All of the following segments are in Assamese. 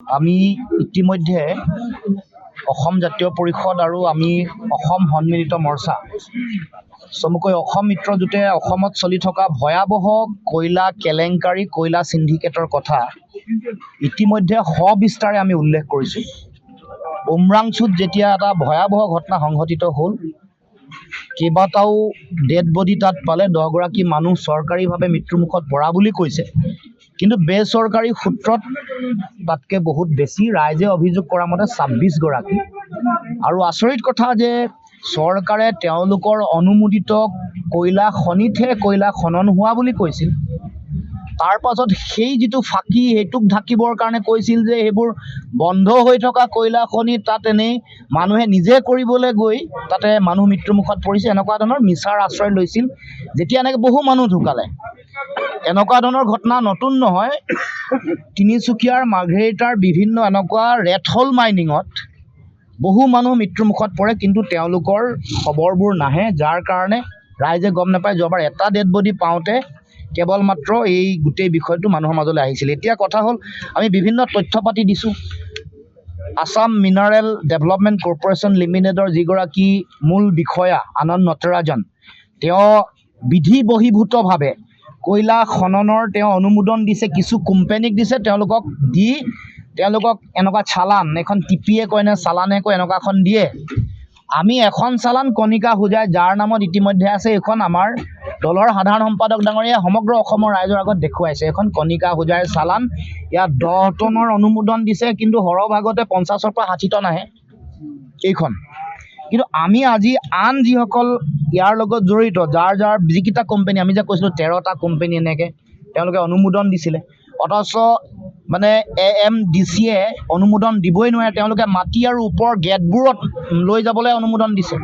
আমি ইতিমধ্যে অসম জাতীয় পৰিষদ আৰু আমি অসম সন্মিলিত মৰ্চা চমুকৈ অসম মিত্ৰজোঁটে অসমত চলি থকা ভয়াৱহ কয়লা কেলেংকাৰী কয়লা সিন্ডিকেটৰ কথা ইতিমধ্যে সবিস্তাৰে আমি উল্লেখ কৰিছোঁ। উমৰাংচুত যেতিয়া এটা ভয়াৱহ ঘটনা সংঘটিত হ'ল, কেইবাটাও ডেড বডি তাত পালে, 10 গৰাকী মানুহ চৰকাৰীভাৱে মৃত্যুমুখত পৰা বুলি কৈছে, কিন্তু বেচৰকাৰী সূত্ৰত তাতকৈ বহুত বেছি। ৰাইজে অভিযোগ কৰা মতে 26 গৰাকী। আৰু আচৰিত কথা যে চৰকাৰে তেওঁলোকৰ অনুমোদিত কয়লা খনিতহে কয়লা খনন হোৱা বুলি কৈছিল। তাৰ পাছত সেই যিটো ফাঁকি, সেইটোক ঢাকিবৰ কাৰণে কৈছিল যে সেইবোৰ বন্ধ হৈ থকা কয়লা খনি, তাত এনেই মানুহে নিজে কৰিবলৈ গৈ তাতে মানুহ মৃত্যুমুখত পৰিছে, এনেকুৱা ধৰণৰ মিছাৰ আশ্ৰয় লৈছিল। যেতিয়া এনেকৈ বহু মানুহ ঢুকালে, এনেকুৱা ধৰণৰ ঘটনা নতুন নহয়। তিনিচুকীয়াৰ মাৰ্ঘেৰিটাৰ বিভিন্ন এনেকুৱা ৰেড হল মাইনিঙত বহু মানুহ মৃত্যুমুখত পৰে, কিন্তু তেওঁলোকৰ খবৰবোৰ নাহে, যাৰ কাৰণে ৰাইজে গম নাপায়। যোৱাবাৰ এটা ডেড বডি পাওঁতে কেৱল মাত্ৰ এই গোটেই বিষয়টো মানুহৰ মাজলৈ আহিছিল। এতিয়া কথা হ'ল, আমি বিভিন্ন তথ্য পাতি দিছোঁ। আছাম মিনাৰেল ডেভেলপমেণ্ট কৰ্পৰেশ্যন লিমিটেডৰ যিগৰাকী মূল বিষয়া আনন্দ নটৰাজন, তেওঁ বিধি বহিৰ্ভূতভাৱে কয়লা খননৰ তেওঁ অনুমোদন দিছে, কিছু কোম্পানীক দিছে, তেওঁলোকক এনেকুৱা চালান, এখন টিপিয়ে কয় নে চালানে কয়, এনেকুৱা এখন দিয়ে। আমি এখন চালান কণিকা হোজাই, যাৰ নামত ইতিমধ্যে আছে, এইখন আমাৰ দলৰ সাধাৰণ সম্পাদক ডাঙৰীয়াই সমগ্ৰ অসমৰ ৰাইজৰ আগত দেখুৱাইছে। এখন কণিকা হোজাইৰ চালান, ইয়াত 10 টনৰ অনুমোদন দিছে, কিন্তু সৰহভাগতে 50ৰ পৰা 60 টন আহে এইখন। কিন্তু আমি আজি আন যিসকল ইয়াৰ লগত জড়িত, যাৰ যিকেইটা কোম্পানী, আমি যে কৈছিলোঁ 13টা কোম্পানী এনেকৈ তেওঁলোকে অনুমোদন দিছিলে, অথচ মানে AMDCয়ে অনুমোদন দিবই নোৱাৰে। তেওঁলোকে মাটি আৰু ওপৰৰ গেটবোৰত লৈ যাবলৈ অনুমোদন দিছে,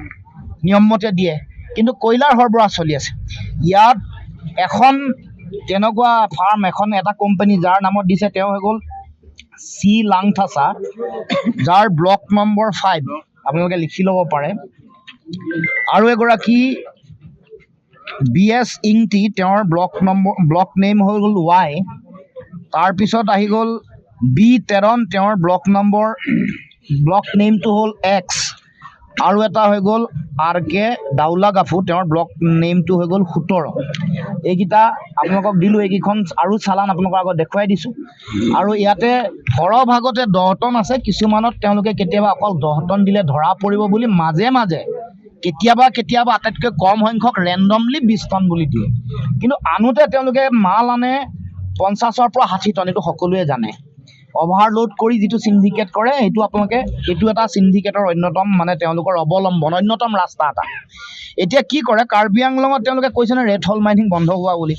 নিয়মমতে দিয়ে, কিন্তু কয়লাৰ সৰবৰাহ চলি আছে। ইয়াত এখন তেনেকুৱা ফাৰ্ম, এটা কোম্পানী যাৰ নামত দিছে, তেওঁ হৈ গ'ল চি লাংথাছা, যাৰ ব্লক নম্বৰ 5, আপোনালোকে লিখি ল'ব পাৰে। আৰু এগৰাকী BS ইংটি, তেওঁৰ ব্লক নেম হৈ গ'ল Y। তাৰপিছত আহি গ'ল B13, তেওঁৰ ব্লক নেমটো হ'ল X। আৰু এটা হৈ গ'ল RK দাউলাগাফু, তেওঁৰ ব্লক নেমটো হৈ গ'ল 17। এইকেইটা আপোনালোকক দিলোঁ, এইকেইখন আৰু চালান আপোনালোকৰ আগত দেখুৱাই দিছোঁ। আৰু ইয়াতে সৰহভাগতে 10 টন আছে, কিছুমানত তেওঁলোকে কেতিয়াবা অকল 10 টন দিলে ধৰা পৰিব বুলি মাজে মাজে কেতিয়াবা আটাইতকৈ কম সংখ্যক ৰেণ্ডমলি 20 টন বুলি দিয়ে, কিন্তু আনোতে তেওঁলোকে মাল আনে 50ৰ পৰা 60 টন। এইটো সকলোৱে জানে। অভাৰলোড কৰি যিটো সিন্ডিকেট কৰে, এইটো এটা সিন্ডিকেটৰ অন্যতম, মানে তেওঁলোকৰ অন্যতম ৰাস্তা এটা। এতিয়া কি কৰে, কাৰ্বি আংলঙত তেওঁলোকে কৈছে নে ৰেড হল মাইনিং বন্ধ হোৱা বুলি।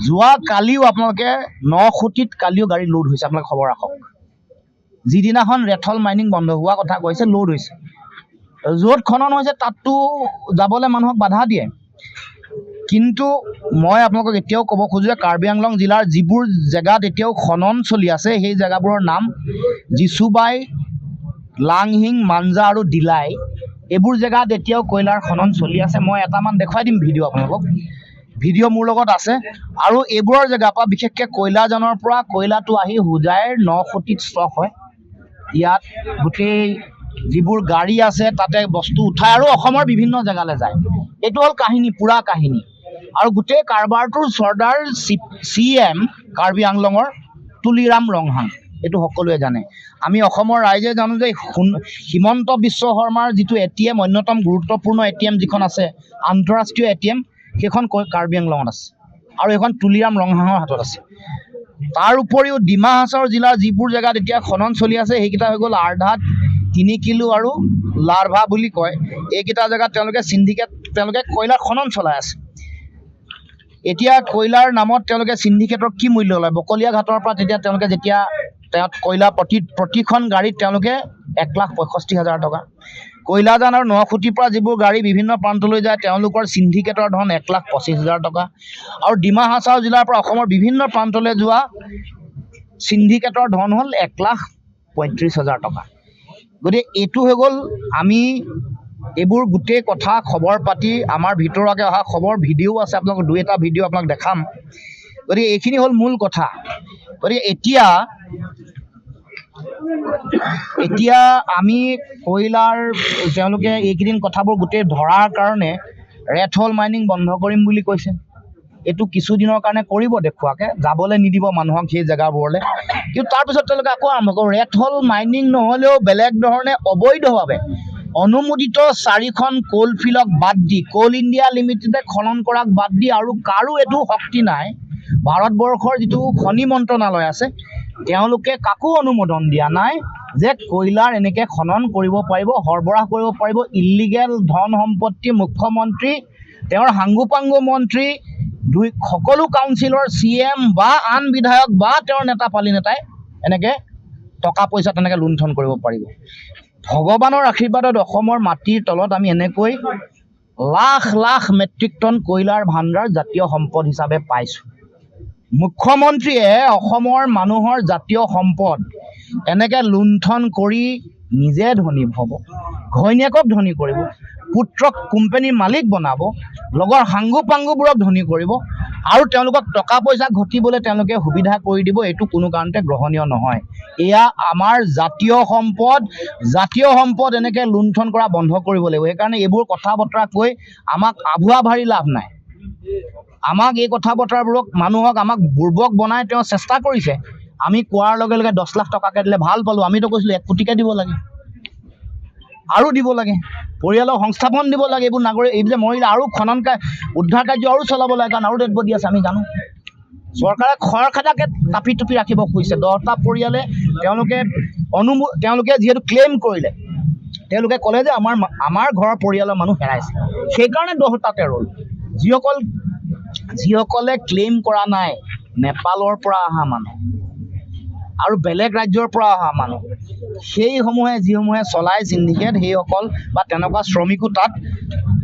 যোৱা কালিও আপোনালোকে 9খুঁটিত কালিও গাড়ী লোড হৈছে, আপোনালোকে খবৰ ৰাখক। যিদিনাখন ৰেড হল মাইনিং বন্ধ হোৱা কথা কৈছে, লোড হৈছে। য'ত খনন হৈছে তাততো যাবলৈ মানুহক বাধা দিয়ে। কিন্তু মই আপোনালোকক এতিয়াও ক'ব খোজোঁ যে কাৰ্বি আংলং জিলাৰ যিবোৰ জেগাত এতিয়াও খনন চলি আছে, সেই জেগাবোৰৰ নাম জিচুবাই, লাংহিং, মাঞ্জা আৰু ডিলাই। এইবোৰ জেগাত এতিয়াও কয়লাৰ খনন চলি আছে। মই এটামান দেখুৱাই দিম ভিডিঅ' আপোনালোকক, ভিডিঅ' মোৰ লগত আছে। আৰু এইবোৰৰ জেগাৰ পৰা, বিশেষকৈ কয়লাজানৰ পৰা কয়লাটো আহি হোজাইৰ 9খুঁটিত ষ্টক হয়। ইয়াত গোটেই যিবোৰ গাড়ী আছে তাতে বস্তু উঠাই আৰু অসমৰ বিভিন্ন জেগালৈ যায়। এইটো হ'ল কাহিনী, পুৰা কাহিনী। আৰু গোটেই কাৰবাৰটোৰ চৰ্দাৰ CM কাৰ্বি আংলঙৰ তুলিৰাম ৰংহাং, এইটো সকলোৱে জানে। আমি অসমৰ ৰাইজে জানো যে হিমন্ত বিশ্ব শৰ্মাৰ যিটো ATM, অন্যতম গুৰুত্বপূৰ্ণ ATM যিখন আছে, আন্তঃৰাষ্ট্ৰীয় ATM, সেইখন কাৰ্বি আংলঙত আছে, আৰু এইখন তুলিৰাম ৰংহাঙৰ হাতত আছে। তাৰ উপৰিও ডিমা হাছাও জিলাৰ যিবোৰ জেগাত এতিয়া খনন চলি আছে, সেইকেইটা হৈ গ'ল আৰ্ধাত, 3 কিলো আৰু লাৰভা বুলি কয়। এইকেইটা জেগাত তেওঁলোকে কয়লাৰ খনন চলাই আছে। এতিয়া কয়লাৰ নামত তেওঁলোকে সিন্ডিকেটৰ কি মূল্য লয়, বকলীয়া ঘাটৰ পৰা যেতিয়া কয়লা প্ৰতিখন গাড়ীত তেওঁলোকে 1,65,000 টকা। কয়লাজান আৰু 9খুঁটিৰ পৰা যিবোৰ গাড়ী বিভিন্ন প্ৰান্তলৈ যায়, তেওঁলোকৰ সিন্ডিকেটৰ ধন 1,25,000 টকা। আৰু ডিমা হাছাও জিলাৰ পৰা অসমৰ বিভিন্ন প্ৰান্তলৈ যোৱা সিন্ডিকেটৰ ধন হ'ল 1,35,000 টকা। গতিকে এইটো হৈ গ'ল, আমি এইবোৰ গোটেই কথা খবৰ পাতি আমাৰ ভিতৰকে অহা খবৰ, ভিডিঅ' আছে, আপোনালোকক 2-এটা ভিডিঅ' আপোনাক দেখাম। গতিকে এইখিনি হ'ল মূল কথা। গতিকে এতিয়া এতিয়া আমি কয়লাৰ তেওঁলোকে এইকেইদিন কথাবোৰ গোটেই ধৰাৰ কাৰণে ৰেড হল মাইনিং বন্ধ কৰিম বুলি কৈছে। এইটো কিছুদিনৰ কাৰণে কৰিব দেখুৱাকে, যাবলৈ নিদিব মানুহক সেই জেগাবোৰলৈ। কিন্তু তাৰপিছত তেওঁলোকে আকৌ আৰম্ভ কৰিব, ৰেড হল মাইনিং নহ'লেও বেলেগ ধৰণে অবৈধভাৱে অনুমোদিত 4খন কোল ফিল্ডক বাদ দি, কোল ইণ্ডিয়া লিমিটেডে খনন কৰাক বাদ দি আৰু কাৰো এইটো শক্তি নাই। ভাৰতবৰ্ষৰ যিটো খনি মন্ত্ৰণালয় আছে তেওঁলোকে কাকো অনুমোদন দিয়া নাই যে কয়লাৰ এনেকৈ খনন কৰিব পাৰিব, সৰবৰাহ কৰিব পাৰিব। ইলিগেল ধন সম্পত্তি মুখ্যমন্ত্ৰী, তেওঁৰ সাংগোপাংগো মন্ত্ৰী, সকলো কাউন্সিলৰ CM বা আন বিধায়ক বা তেওঁৰ নেতাপালি নেতাই এনেকৈ টকা পইচা তেনেকৈ লুণ্ঠন কৰিব পাৰিব। ভগৱানৰ আশীৰ্বাদত অসমৰ মাটিৰ তলত আমি এনেকৈ লাখ লাখ মেট্ৰিক টন কয়লাৰ ভাণ্ডাৰ জাতীয় সম্পদ হিচাপে পাইছোঁ। মুখ্যমন্ত্ৰীয়ে অসমৰ মানুহৰ জাতীয় সম্পদ এনেকৈ লুণ্ঠন কৰি নিজে ধনী হ'ব, ঘৈণীয়েকক ধনী কৰিব, পুত্ৰক কোম্পানীৰ মালিক বনাব, লগৰ সাংগোপাংগোবোৰক ধনী কৰিব আৰু তেওঁলোকক টকা পইচা ঘটিবলৈ তেওঁলোকে সুবিধা কৰি দিব। এইটো কোনো কাৰণতে গ্ৰহণীয় নহয়। এয়া আমাৰ জাতীয় সম্পদ এনেকৈ লুণ্ঠন কৰা বন্ধ কৰিব লাগিব। সেইকাৰণে এইবোৰ কথা বতৰা কৈ আমাক আভুৱা ভাৰি লাভ নাই। আমাক এই কথা বতৰাবোৰক মানুহক আমাক বুৰ্বক বনাই তেওঁ চেষ্টা কৰিছে। আমি কোৱাৰ লগে লগে 10 লাখ টকাকৈ দিলে ভাল পালোঁ। আমিতো কৈছিলোঁ 1 কোটিকৈ দিব লাগে, আৰু দিব লাগে, পৰিয়ালক সংস্থাপন দিব লাগে। এইবোৰ নাগৰিক এই যে মৰিলে আৰু খনন উদ্ধাৰ কাৰ্য আৰু চলাব লাগে, কাৰণ আৰু ডেড বডি আছে আমি জানো। চৰকাৰে খৰখেদাকৈ কাপি টুপি ৰাখিব খুজিছে। 10টা পৰিয়ালে তেওঁলোকে যিহেতু ক্লেইম কৰিলে, তেওঁলোকে ক'লে যে আমাৰ ঘৰৰ পৰিয়ালৰ মানুহ হেৰাইছে, সেইকাৰণে 10টাতে ৰ'ল। যিসকলে ক্লেইম কৰা নাই, নেপালৰ পৰা অহা মানুহ আৰু বেলেগ ৰাজ্যৰ পৰা অহা মানুহ, যিসমূহে চলাই চিণ্ডিকেট, সেইসকল বা তেনেকুৱা শ্ৰমিকো তাত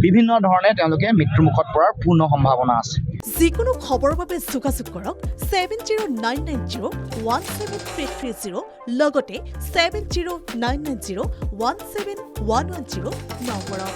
বিভিন্ন ধৰণে তেওঁলোকে মৃত্যুমুখত পৰাৰ পূৰ্ণ সম্ভাৱনা আছে। যিকোনো খবৰৰ বাবে যোগাযোগ কৰক 7099017330 লগতে 7099017110 নম্বৰত।